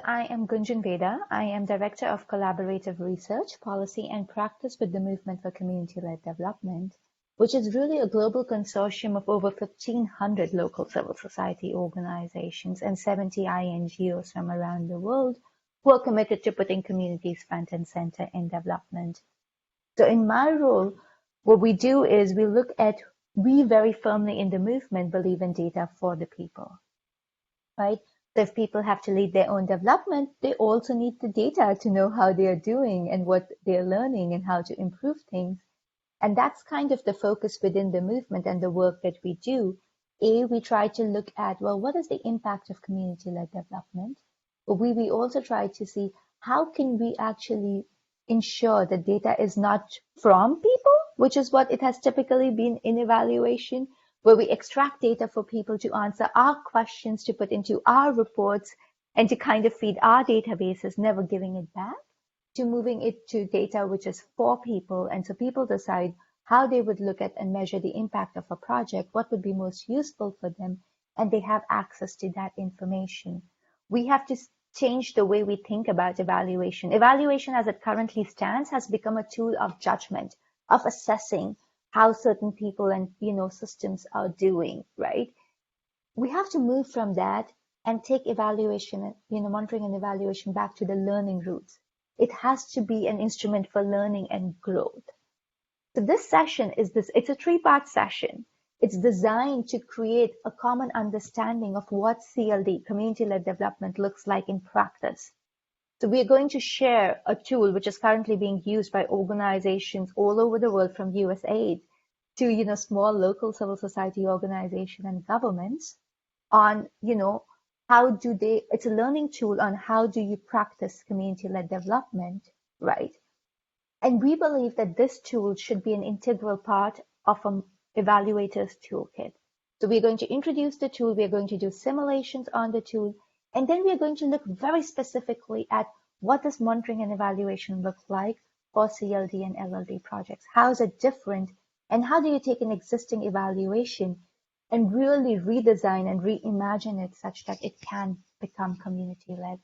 I am Gunjan Veda. I am Director of Collaborative Research, Policy and Practice with the Movement for Community-Led Development, which is really a global consortium of over 1,500 local civil society organizations and 70 INGOs from around the world who are committed to putting communities front and center in development. So in my role, what we do is we very firmly in the movement believe in data for the people, right? So if people have to lead their own development, they also need the data to know how they are doing and what they're learning and how to improve things. And that's kind of the focus within the movement and the work that we do. We try to look at, well, what is the impact of community-led development? But we also try to see how can we actually ensure that data is not from people, which is what it has typically been in evaluation, where we extract data for people to answer our questions, to put into our reports, and to kind of feed our databases, never giving it back, to moving it to data which is for people. And so people decide how they would look at and measure the impact of a project, what would be most useful for them, and they have access to that information. We have to change the way we think about evaluation. Evaluation as it currently stands has become a tool of judgment, of assessing how certain people and systems are doing, right? We have to move from that and take evaluation, monitoring and evaluation back to the learning roots. It has to be an instrument for learning and growth. So this session it's a 3-part session. It's designed to create a common understanding of what CLD, community-led development, looks like in practice. So we are going to share a tool which is currently being used by organizations all over the world, from USAID to small local civil society organizations and governments, on it's a learning tool on how do you practice community-led development, right? And we believe that this tool should be an integral part of an evaluator's toolkit. So we're going to introduce the tool, we're going to do simulations on the tool, and then we're going to look very specifically at what does monitoring and evaluation look like for CLD and LLD projects. How is it different? And how do you take an existing evaluation and really redesign and reimagine it such that it can become community-led?